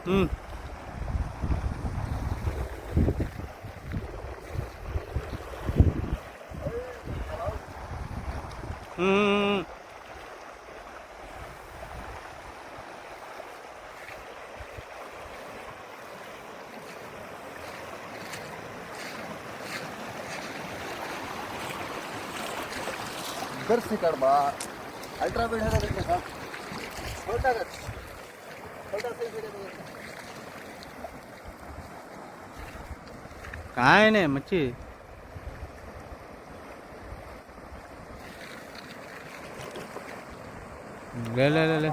हम्म हम्म इधर से कर बा अल्ट्रा बेड है देखने का छोटा कर छोटा से बेड है काय नाही मच्छी ले ले ले ले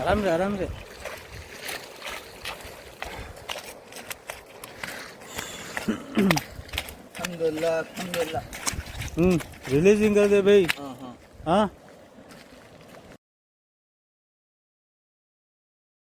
आराम से आराम से अल्हम्दुलिल्लाह अल्हम्दुलिल्लाह रिलीजिंग कर दे भाई हाँ हाँ हाँ